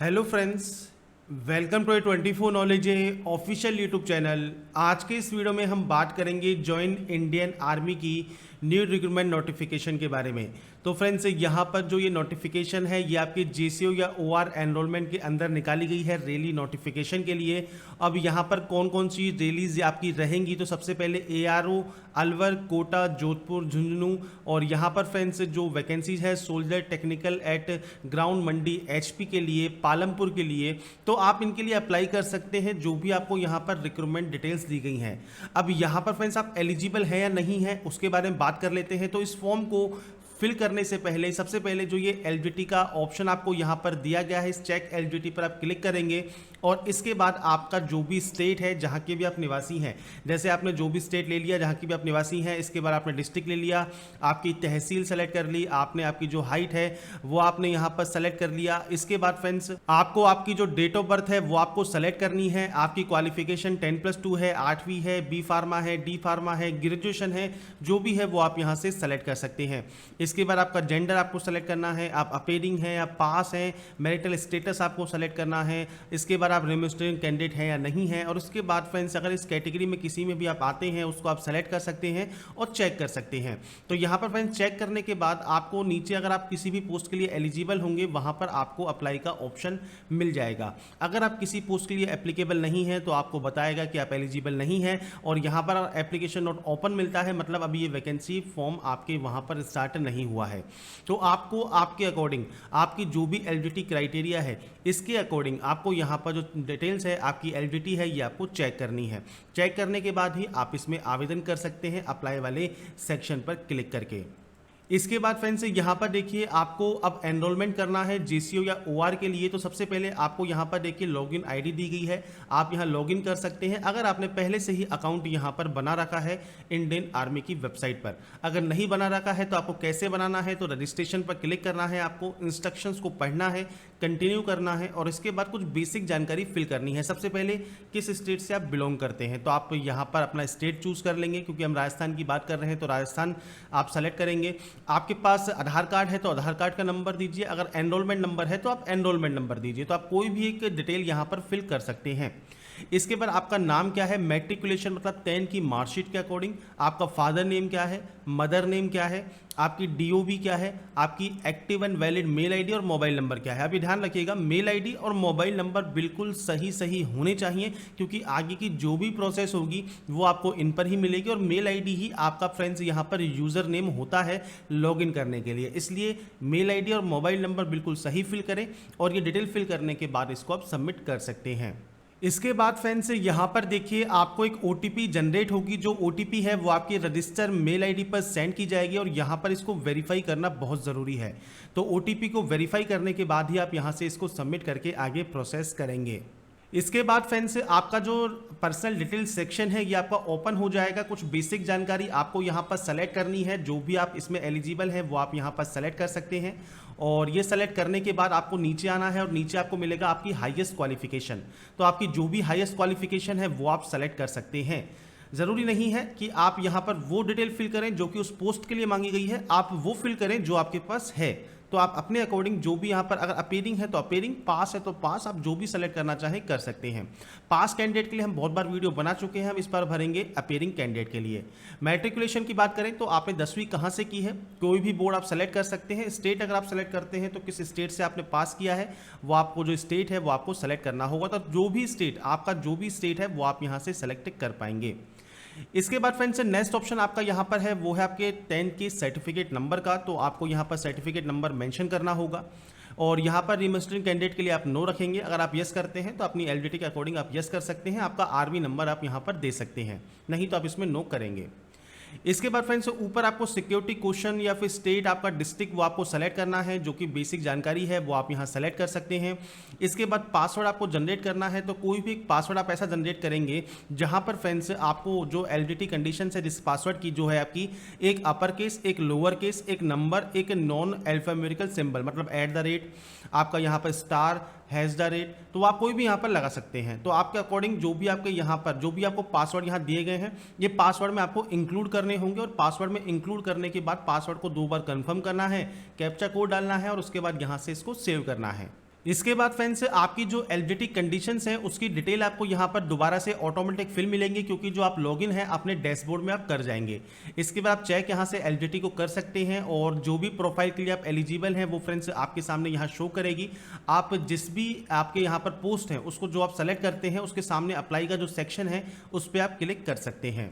Hello friends, welcome to 24 knowledge official YouTube channel. आज के इस वीडियो में हम बात करेंगे जॉइन इंडियन आर्मी की न्यू रिक्रूटमेंट नोटिफिकेशन के बारे में। तो फ्रेंड्स, यहाँ पर जो ये नोटिफिकेशन है ये आपके जेसीओ या ओआर एनरोलमेंट के अंदर निकाली गई है रैली नोटिफिकेशन के लिए। अब यहाँ पर कौन कौन सी रैलीज आपकी रहेंगी, तो सबसे पहले एआरओ अलवर, कोटा, जोधपुर, झुंझुनू, और यहाँ पर फ्रेंड्स जो वैकेंसीज है सोल्जर टेक्निकल एट ग्राउंड मंडी एचपी के लिए, पालमपुर के लिए, तो आप इनके लिए अप्लाई कर सकते हैं जो भी आपको यहाँ पर रिक्रूटमेंट डिटेल्स दी गई हैं। अब यहाँ पर फ्रेंड्स आप एलिजिबल हैं या नहीं है उसके बारे में बात कर लेते हैं। तो इस फॉर्म को फिल करने से पहले सबसे पहले जो ये एलिजिबिलिटी का ऑप्शन आपको यहाँ पर दिया गया है, इस चेक एलिजिबिलिटी पर आप क्लिक करेंगे और इसके बाद आपका जो भी स्टेट है जहाँ के भी आप निवासी हैं, जैसे आपने जो भी स्टेट ले लिया जहाँ की भी आप निवासी हैं, इसके बाद आपने डिस्ट्रिक्ट ले लिया, आपकी तहसील सेलेक्ट कर ली, आपने आपकी जो हाइट है वो आपने यहाँ पर सेलेक्ट कर लिया। इसके बाद फ्रेंड्स आपको आपकी जो डेट ऑफ बर्थ है वो आपको सेलेक्ट करनी है। आपकी क्वालिफिकेशन 10+2 है, 8वीं है, बी फार्मा है, डी फार्मा है, ग्रेजुएशन है, जो भी है वो आप यहाँ से सेलेक्ट कर सकते हैं। इसके बाद आपका जेंडर आपको सेलेक्ट करना है, आप अपेयरिंग हैं या पास हैं, मैरिटल स्टेटस आपको सेलेक्ट करना है, इसके बाद आप रेजिस्टर्ड कैंडिडेट हैं या नहीं हैं, और उसके बाद फ्रेंड्स अगर इस कैटेगरी में किसी में भी आप आते हैं उसको आप सेलेक्ट कर सकते हैं और चेक कर सकते हैं। तो यहाँ पर फ्रेंड्स चेक करने के बाद आपको नीचे अगर आप किसी भी पोस्ट के लिए एलिजिबल होंगे वहाँ पर आपको अप्लाई का ऑप्शन मिल जाएगा। अगर आप किसी पोस्ट के लिए एप्लीकेबल नहीं है तो आपको बताएगा कि आप एलिजिबल नहीं है और यहाँ पर एप्लीकेशन नोट ओपन मिलता है, मतलब अभी ये वैकेंसी फॉर्म आपके वहाँ पर स्टार्ट नहीं हुआ है। तो आपको आपके अकॉर्डिंग आपकी जो भी एलिजिबिलिटी क्राइटेरिया है इसके अकॉर्डिंग आपको यहाँ पर जो डिटेल्स है आपकी एलिजिबिलिटी है ये आपको चेक करनी है। चेक करने के बाद ही आप इसमें आवेदन कर सकते हैं अप्लाई वाले सेक्शन पर क्लिक करके। इसके बाद फ्रेंड्स यहाँ पर देखिए आपको अब एनरोलमेंट करना है जेसीओ या ओआर के लिए। तो सबसे पहले आपको यहाँ पर देखिए लॉगिन आईडी दी गई है, आप यहाँ लॉगिन कर सकते हैं अगर आपने पहले से ही अकाउंट यहाँ पर बना रखा है इंडियन आर्मी की वेबसाइट पर। अगर नहीं बना रखा है तो आपको कैसे बनाना है, तो रजिस्ट्रेशन पर क्लिक करना है, आपको इंस्ट्रक्शंस को पढ़ना है, कंटिन्यू करना है और इसके बाद कुछ बेसिक जानकारी फिल करनी है। सबसे पहले किस स्टेट से आप बिलोंग करते हैं, तो आप यहाँ पर अपना स्टेट चूज कर लेंगे, क्योंकि हम राजस्थान की बात कर रहे हैं तो राजस्थान आप सेलेक्ट करेंगे। आपके पास आधार कार्ड है तो आधार कार्ड का नंबर दीजिए, अगर एनरोलमेंट नंबर है तो आप एनरोलमेंट नंबर दीजिए। तो आप कोई भी एक डिटेल यहाँ पर फिल कर सकते हैं। इसके बाद आपका नाम क्या है, मैट्रिकुलेशन मतलब 10 की मार्कशीट के अकॉर्डिंग, आपका फादर नेम क्या है, मदर नेम क्या है, आपकी डीओबी क्या है, आपकी active and valid mail ID और मोबाइल नंबर क्या है। अभी ध्यान रखिएगा मेल आईडी और मोबाइल नंबर बिल्कुल सही होने चाहिए, क्योंकि आगे की जो भी प्रोसेस होगी वो आपको इन पर ही मिलेगी और मेल आईडी ही आपका फ्रेंड्स यहाँ पर यूज़र नेम होता है लॉगिन करने के लिए। इसलिए मेल आईडी और मोबाइल नंबर बिल्कुल सही फिल करें और ये डिटेल फिल करने के बाद इसको आप सबमिट कर सकते हैं। इसके बाद फ्रेंड्स यहाँ पर देखिए आपको एक ओटीपी जनरेट होगी, जो ओटीपी है वो आपकी रजिस्टर मेल आईडी पर सेंड की जाएगी और यहाँ पर इसको वेरीफाई करना बहुत ज़रूरी है। तो ओटीपी को वेरीफाई करने के बाद ही आप यहाँ से इसको सबमिट करके आगे प्रोसेस करेंगे। इसके बाद फ्रेंड्स आपका जो पर्सनल डिटेल सेक्शन है ये आपका ओपन हो जाएगा। कुछ बेसिक जानकारी आपको यहाँ पर सेलेक्ट करनी है, जो भी आप इसमें एलिजिबल है वो आप यहाँ पर सेलेक्ट कर सकते हैं और ये सेलेक्ट करने के बाद आपको नीचे आना है और नीचे आपको मिलेगा आपकी हाईएस्ट क्वालिफिकेशन। तो आपकी जो भी हाईएस्ट क्वालिफिकेशन है वो आप सेलेक्ट कर सकते हैं। ज़रूरी नहीं है कि आप यहाँ पर वो डिटेल फिल करें जो कि उस पोस्ट के लिए मांगी गई है, आप वो फिल करें जो आपके पास है। तो आप अपने अकॉर्डिंग जो भी यहाँ पर अगर अपेयरिंग है तो अपेयरिंग, पास है तो पास, आप जो भी सेलेक्ट करना चाहें कर सकते हैं। पास कैंडिडेट के लिए हम बहुत बार वीडियो बना चुके हैं, हम इस बार भरेंगे अपेयरिंग कैंडिडेट के लिए। मैट्रिकुलेशन की बात करें तो आपने 10वीं कहाँ से की है, कोई भी बोर्ड आप सेलेक्ट कर सकते हैं। स्टेट अगर आप सेलेक्ट करते हैं तो किस स्टेट से आपने पास किया है वो आपको जो स्टेट है वो आपको सेलेक्ट करना होगा। तो जो भी स्टेट आपका जो भी स्टेट है वो आप यहाँ से सेलेक्ट कर पाएंगे। इसके बाद फ्रेंड्स नेक्स्ट ऑप्शन आपका यहाँ पर है वो है आपके 10 के सर्टिफिकेट नंबर का। तो आपको यहाँ पर सर्टिफिकेट नंबर मेंशन करना होगा और यहाँ पर रजिस्टर्ड कैंडिडेट के लिए आप नो रखेंगे। अगर आप यस करते हैं तो अपनी एलिजिबिलिटी के अकॉर्डिंग आप यस कर सकते हैं। आपका आर्मी नंबर आप यहाँ पर दे सकते हैं, नहीं तो आप इसमें नो करेंगे। इसके बाद फ्रेंड्स ऊपर आपको सिक्योरिटी क्वेश्चन या फिर स्टेट आपका डिस्ट्रिक्ट वो आपको सेलेक्ट करना है, जो कि बेसिक जानकारी है वो आप यहाँ सेलेक्ट कर सकते हैं। इसके बाद पासवर्ड आपको जनरेट करना है, तो कोई भी पासवर्ड आप ऐसा जनरेट करेंगे जहाँ पर फ्रेंड्स आपको जो एलिजिबिलिटी कंडीशन है जिस पासवर्ड की जो है आपकी एक अपर केस, एक लोअर केस, एक नंबर, एक नॉन अल्फान्यूमेरिकल सिंबल मतलब @ आपका यहाँ पर स्टार #, तो आप कोई भी यहाँ पर लगा सकते हैं। तो आपके अकॉर्डिंग जो भी आपके यहाँ पर जो भी आपको पासवर्ड यहाँ दिए गए हैं ये पासवर्ड में आपको इंक्लूड करने होंगे और पासवर्ड में इंक्लूड करने के बाद पासवर्ड को 2 बार कंफर्म करना है, कैप्चा कोड डालना है और उसके बाद यहाँ से इसको सेव करना है। इसके बाद फ्रेंड्स आपकी जो एलिजिबिलिटी कंडीशंस हैं उसकी डिटेल आपको यहाँ पर दोबारा से ऑटोमेटिक फिल मिलेंगे, क्योंकि जो आप लॉगिन है अपने डैशबोर्ड में आप कर जाएंगे। इसके बाद आप चेक यहाँ से एलिजिबिलिटी को कर सकते हैं और जो भी प्रोफाइल के लिए आप एलिजिबल हैं वो फ्रेंड्स आपके सामने यहाँ शो करेगी। आप जिस भी आपके यहाँ पर पोस्ट है उसको जो आप सेलेक्ट करते हैं उसके सामने अप्लाई का जो सेक्शन है उस पर आप क्लिक कर सकते हैं।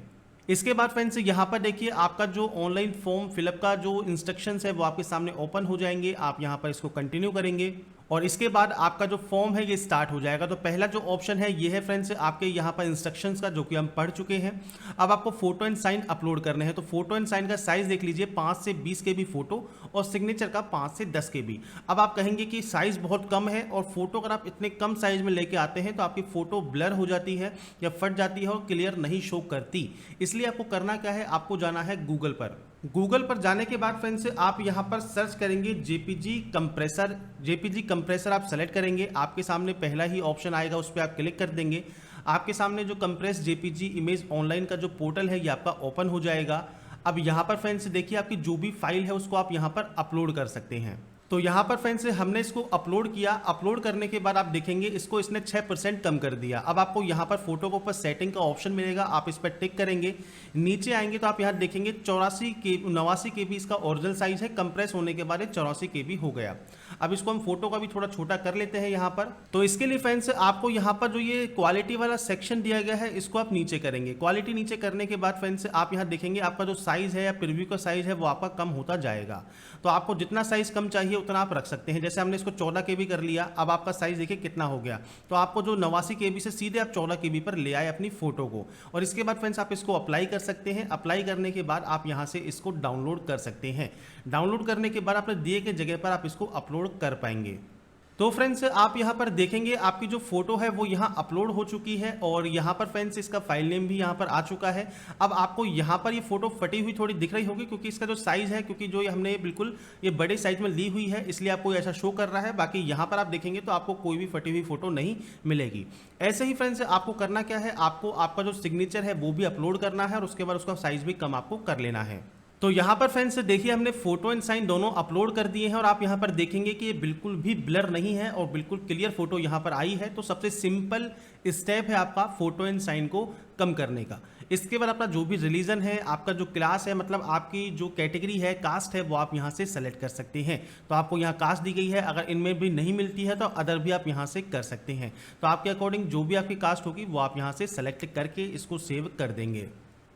इसके बाद फ्रेंड्स यहाँ पर देखिए आपका जो ऑनलाइन फॉर्म फिलअप का जो इंस्ट्रक्शंस है वो आपके सामने ओपन हो जाएंगे। आप यहाँ पर इसको कंटिन्यू करेंगे और इसके बाद आपका जो फॉर्म है ये स्टार्ट हो जाएगा। तो पहला जो ऑप्शन है ये है फ्रेंड्स आपके यहाँ पर इंस्ट्रक्शंस का, जो कि हम पढ़ चुके हैं। अब आपको फोटो एंड साइन अपलोड करने हैं। तो फोटो एंड साइन का साइज देख लीजिए, 5 से 20 KB फोटो और सिग्नेचर का 5 से 10 KB। अब आप कहेंगे कि साइज बहुत कम है और फोटो अगर आप इतने कम साइज में लेके आते हैं तो आपकी फोटो ब्लर हो जाती है या फट जाती है और क्लियर नहीं शो करती। इसलिए आपको करना क्या है, आपको जाना है गूगल पर। गूगल पर जाने के बाद फ्रेंड्स आप यहाँ पर सर्च करेंगे जेपीजी कंप्रेसर। जेपीजी कंप्रेसर आप सेलेक्ट करेंगे, आपके सामने पहला ही ऑप्शन आएगा, उस पर आप क्लिक कर देंगे। आपके सामने जो कंप्रेस जेपीजी इमेज ऑनलाइन का जो पोर्टल है ये आपका ओपन हो जाएगा। अब यहाँ पर फ्रेंड्स देखिए आपकी जो भी फाइल है उसको आप यहाँ पर अपलोड कर सकते हैं। तो यहाँ पर फ्रेंड्स हमने इसको अपलोड किया। अपलोड करने के बाद आप देखेंगे इसको इसने 6% कम कर दिया। अब आपको यहाँ पर फोटो के ऊपर सेटिंग का ऑप्शन मिलेगा, आप इस पर टिक करेंगे। नीचे आएंगे तो आप यहाँ देखेंगे 89 KB इसका ओरिजिनल साइज है, कंप्रेस होने के बाद 84 KB हो गया। अब इसको हम फोटो का भी थोड़ा छोटा कर लेते हैं यहाँ पर। तो इसके लिए फ्रेंड्स आपको यहाँ पर जो ये क्वालिटी वाला सेक्शन दिया गया है इसको आप नीचे करेंगे। क्वालिटी नीचे करने के बाद फ्रेंड्स आप यहाँ देखेंगे आपका जो साइज है या प्रीव्यू का साइज है वो आपका कम होता जाएगा। तो आपको जितना साइज कम चाहिए उतना आप रख सकते हैं। जैसे हमने इसको 14 KB कर लिया, अब आपका साइज देखिए कितना हो गया। तो आपको जो 89 KB से सीधे आप 14 KB पर ले आए अपनी फोटो को। और इसके बाद फ्रेंड्स आप इसको अप्लाई कर सकते हैं। अप्लाई करने के बाद आप यहाँ से इसको डाउनलोड कर सकते हैं। डाउनलोड करने के बाद आपने दिए गए जगह पर आप इसको अपलोड कर पाएंगे। तो फ्रेंड्स आप यहाँ पर देखेंगे आपकी जो फोटो है वो यहाँ अपलोड हो चुकी है और यहाँ पर फ्रेंड्स इसका फाइल नेम भी यहाँ पर आ चुका है। अब आपको यहाँ पर ये फोटो फटी हुई थोड़ी दिख रही होगी क्योंकि इसका जो साइज है, क्योंकि जो हमने बिल्कुल ये बड़े साइज में ली हुई है इसलिए आपको ऐसा शो कर रहा है। बाकी यहाँ पर आप देखेंगे तो आपको कोई भी फटी हुई फोटो नहीं मिलेगी। ऐसे ही फ्रेंड्स आपको करना क्या है, आपको आपका जो सिग्नेचर है वो भी अपलोड करना है और उसके बाद उसका साइज भी कम आपको कर लेना है। तो यहाँ पर फ्रेंड्स देखिए हमने फोटो एंड साइन दोनों अपलोड कर दिए हैं और आप यहाँ पर देखेंगे कि ये बिल्कुल भी ब्लर नहीं है और बिल्कुल क्लियर फोटो यहाँ पर आई है। तो सबसे सिंपल स्टेप है आपका फोटो एंड साइन को कम करने का। इसके बाद अपना जो भी रिलीजन है, आपका जो क्लास है, मतलब आपकी जो कैटेगरी है, कास्ट है, वो आप यहाँ से सेलेक्ट कर सकते हैं। तो आपको यहाँ कास्ट दी गई है, अगर इनमें भी नहीं मिलती है तो अदर भी आप यहाँ से कर सकते हैं। तो आपके अकॉर्डिंग जो भी आपकी कास्ट होगी वो आप यहाँ से सेलेक्ट करके इसको सेव कर देंगे।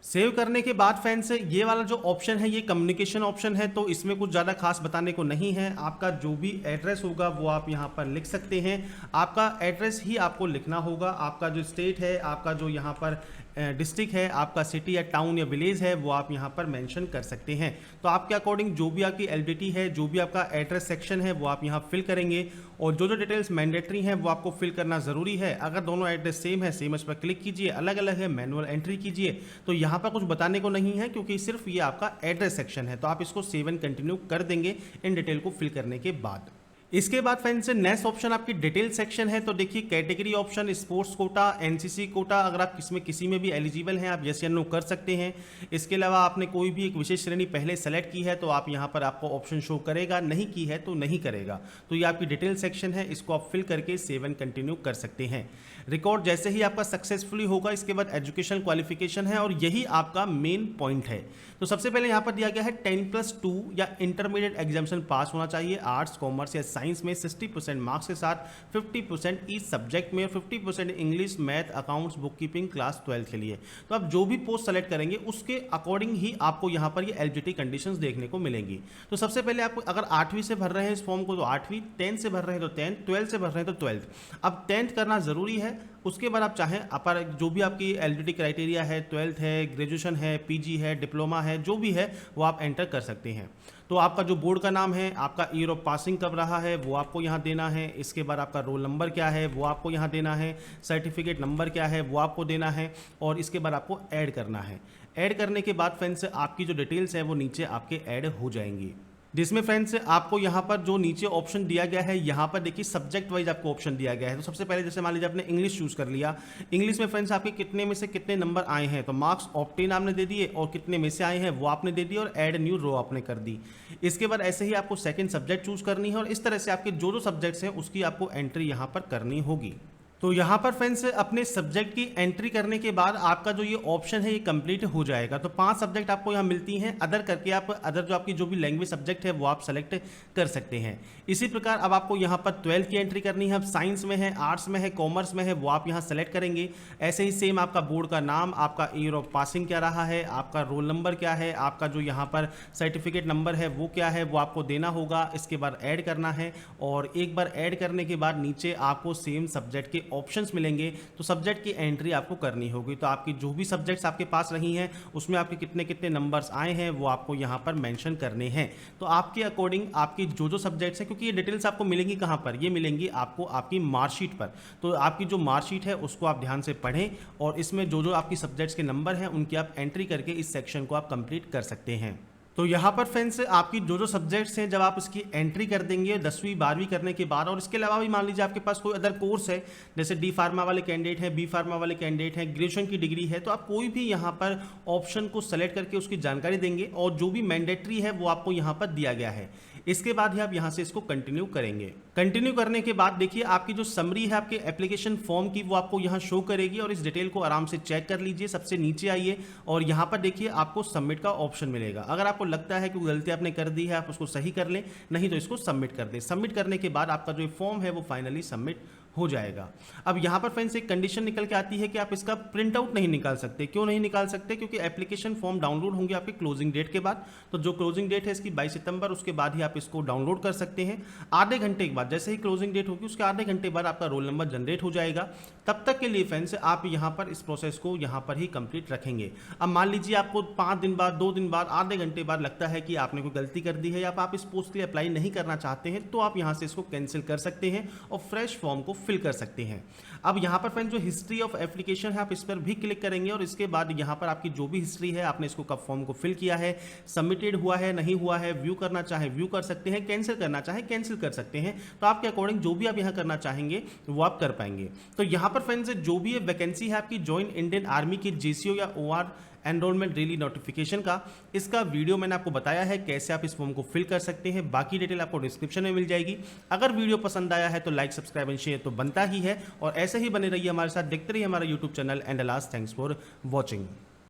सेव करने के बाद फ्रेंड्स ये वाला जो ऑप्शन है ये कम्युनिकेशन ऑप्शन है, तो इसमें कुछ ज़्यादा खास बताने को नहीं है। आपका जो भी एड्रेस होगा वो आप यहाँ पर लिख सकते हैं। आपका एड्रेस ही आपको लिखना होगा। आपका जो स्टेट है, आपका जो यहाँ पर डिस्ट्रिक्ट है, आपका सिटी या टाउन या विलेज है, वो आप यहाँ पर मेंशन कर सकते हैं। तो आपके अकॉर्डिंग जो भी आपकी एलिजिबिलिटी है, जो भी आपका एड्रेस सेक्शन है वो आप यहाँ फिल करेंगे और जो डिटेल्स मैंडेटरी हैं वो आपको फिल करना ज़रूरी है। अगर दोनों एड्रेस सेम है, सेम पर क्लिक कीजिए, अलग अलग है मैनुअल एंट्री कीजिए। तो यहाँ पर कुछ बताने को नहीं है क्योंकि सिर्फ ये आपका एड्रेस सेक्शन है। तो आप इसको सेव एंड कंटिन्यू कर देंगे इन डिटेल को फिल करने के बाद। इसके बाद फ्रेंड्स नेक्स्ट ऑप्शन आपकी डिटेल सेक्शन है। तो देखिए category option, sports quota, NCC quota, अगर आप किसी में भी एलिजिबल हैं आप यस या नो कर सकते हैं। इसके अलावा आपने कोई भी एक विशेष श्रेणी पहले सेलेक्ट की है तो आप यहाँ पर आपको ऑप्शन शो करेगा, नहीं की है तो नहीं करेगा। तो ये आपकी डिटेल सेक्शन है, इसको आप फिल करके सेव एंड कंटिन्यू कर सकते हैं। रिकॉर्ड जैसे ही आपका सक्सेसफुली होगा इसके बाद एजुकेशन क्वालिफिकेशन है और यही आपका मेन पॉइंट है। तो सबसे पहले यहाँ पर दिया गया है 10+2 या इंटरमीडिएट एग्जामिनेशन पास होना चाहिए आर्ट्स, कॉमर्स या साइंस में 60% मार्क्स के साथ, 50% ईच सब्जेक्ट में और 50% English, math, accounts, book keeping class 12 के लिए। तो आप जो भी पोस्ट सेलेक्ट करेंगे उसके अकॉर्डिंग ही आपको यहाँ पर ये एलिजिबिलिटी कंडीशंस देखने को मिलेंगी। तो सबसे पहले आपको अगर 8वीं से भर रहे हैं इस फॉर्म को तो 8वीं, 10th से भर रहे हैं तो 10th, 12th से भर रहे हैं तो 12th। अब 10th करना ज़रूरी है। उसके बाद आप चाहें अपर जो भी आपकी एलिजिबिलिटी क्राइटेरिया है, 12th है, ग्रेजुएशन है, पीजी है, डिप्लोमा है, जो भी है वो आप एंटर कर सकते हैं। तो आपका जो बोर्ड का नाम है, आपका ईयर ऑफ पासिंग कब रहा है वो आपको यहाँ देना है। इसके बाद आपका रोल नंबर क्या है वो आपको यहाँ देना है। सर्टिफिकेट नंबर क्या है वो आपको देना है और इसके बाद आपको ऐड करना है। ऐड करने के बाद फ्रेंड्स आपकी जो डिटेल्स है वो नीचे आपके ऐड हो जाएंगी। जिसमें फ्रेंड्स आपको यहाँ पर जो नीचे ऑप्शन दिया गया है, यहाँ पर देखिए सब्जेक्ट वाइज आपको ऑप्शन दिया गया है। तो सबसे पहले जैसे मान लीजिए आपने इंग्लिश चूज कर लिया, इंग्लिश में फ्रेंड्स आपके कितने में से कितने नंबर आए हैं, तो मार्क्स ऑब्टेन आपने दे दिए और कितने में से आए हैं वो आपने दे दिए और ऐड न्यू रो आपने कर दी। इसके बाद ऐसे ही आपको सेकंड सब्जेक्ट चूज करनी है और इस तरह से आपके जो जो सब्जेक्ट्स हैं उसकी आपको एंट्री यहाँ पर करनी होगी। तो यहाँ पर फ्रेंड्स अपने सब्जेक्ट की एंट्री करने के बाद आपका जो ये ऑप्शन है ये कंप्लीट हो जाएगा। तो 5 सब्जेक्ट आपको यहाँ मिलती हैं, अदर करके आप अदर जो आपकी जो भी लैंग्वेज सब्जेक्ट है वो आप सेलेक्ट कर सकते हैं। इसी प्रकार अब आपको यहाँ पर 12th की एंट्री करनी है। अब साइंस में है, आर्ट्स में है, कॉमर्स में है, वो आप यहाँ सेलेक्ट करेंगे। ऐसे ही सेम आपका बोर्ड का नाम, आपका ईयर ऑफ पासिंग क्या रहा है, आपका रोल नंबर क्या है, आपका जो यहाँ पर सर्टिफिकेट नंबर है वो क्या है, वो आपको देना होगा। इसके बाद ऐड करना है और एक बार ऐड करने के बाद नीचे आपको सेम सब्जेक्ट के ऑप्शंस मिलेंगे, तो सब्जेक्ट की एंट्री आपको करनी होगी। तो आपकी जो भी सब्जेक्ट्स आपके पास रही हैं उसमें आपके कितने कितने नंबर्स आए हैं वो आपको यहाँ पर मेंशन करने हैं। तो आपके अकॉर्डिंग आपकी जो जो सब्जेक्ट्स हैं, क्योंकि ये डिटेल्स आपको मिलेंगी कहाँ पर, ये मिलेंगी आपको आपकी मार्कशीट पर। तो आपकी जो मार्कशीट है उसको आप ध्यान से पढ़ें और इसमें जो जो आपकी सब्जेक्ट्स के नंबर हैं उनकी आप एंट्री करके इस सेक्शन को आप कंप्लीट कर सकते हैं। तो यहाँ पर फ्रेंड्स आपकी जो जो सब्जेक्ट्स हैं जब आप इसकी एंट्री कर देंगे 10वीं 12वीं करने के बाद, और इसके अलावा भी मान लीजिए आपके पास कोई अदर कोर्स है, जैसे डी फार्मा वाले कैंडिडेट हैं, बी फार्मा वाले कैंडिडेट हैं, ग्रेजुएशन की डिग्री है, तो आप कोई भी यहाँ पर ऑप्शन को सेलेक्ट करके उसकी जानकारी देंगे और जो भी मैंडेटरी है वो आपको यहाँ पर दिया गया है। इसके बाद ही आप यहाँ से इसको कंटिन्यू करेंगे। कंटिन्यू करने के बाद देखिए आपकी जो समरी है आपके एप्लीकेशन फॉर्म की वो आपको यहाँ शो करेगी और इस डिटेल को आराम से चेक कर लीजिए। सबसे नीचे आइए और यहाँ पर देखिए आपको सबमिट का ऑप्शन मिलेगा। अगर आपको लगता है कि गलती आपने कर दी है आप उसको सही कर लें, नहीं तो इसको सबमिट कर दें। सबमिट करने के बाद आपका जो फॉर्म है वो फाइनली सबमिट हो जाएगा। अब यहाँ पर फ्रेंड्स एक कंडीशन निकल के आती है कि आप इसका प्रिंट आउट नहीं निकाल सकते। क्यों नहीं निकाल सकते? क्योंकि एप्लीकेशन फॉर्म डाउनलोड होंगे आपके क्लोजिंग डेट के बाद। तो जो क्लोजिंग डेट है इसकी 22 सितंबर, उसके बाद ही आप इसको डाउनलोड कर सकते हैं। आधे घंटे के बाद, जैसे ही क्लोजिंग डेट होगी उसके आधे घंटे बाद आपका रोल नंबर जनरेट हो जाएगा। तब तक के लिए फ्रेंड्स आप यहाँ पर इस प्रोसेस को यहाँ पर ही कंप्लीट रखेंगे। अब मान लीजिए आपको 5 दिन बाद, 2 दिन बाद, आधे घंटे बाद लगता है कि आपने कोई गलती कर दी है या आप इस पोस्ट के लिए अप्लाई नहीं करना चाहते हैं, तो आप यहाँ से इसको कैंसिल कर सकते हैं और फ्रेश फॉर्म को फिल कर सकते हैं। अब यहाँ पर फ्रेंड्स जो हिस्ट्री ऑफ एप्लीकेशन है आप इस पर भी क्लिक करेंगे और इसके बाद यहाँ पर आपकी जो भी हिस्ट्री है, आपने इसको कब फॉर्म को फिल किया है, सबमिटेड हुआ है नहीं हुआ है, व्यू करना चाहे व्यू कर सकते हैं, कैंसिल करना चाहे कैंसिल कर सकते हैं। तो आपके अकॉर्डिंग जो भी आप यहाँ करना चाहेंगे वो आप कर पाएंगे। तो यहाँ पर फ्रेंड्स जो भी वैकेंसी है आपकी ज्वाइन इंडियन आर्मी की जेसीओ या ओआर एनरोलमेंट रिली नोटिफिकेशन का, इसका वीडियो मैंने आपको बताया है कैसे आप इस फॉर्म को फिल कर सकते हैं। बाकी डिटेल आपको डिस्क्रिप्शन में मिल जाएगी। अगर वीडियो पसंद आया है तो लाइक, सब्सक्राइब एंड शेयर तो बनता ही है और ऐसे ही बने रहिए हमारे साथ, देखते रहिए हमारा YouTube channel. And last, thanks for watching.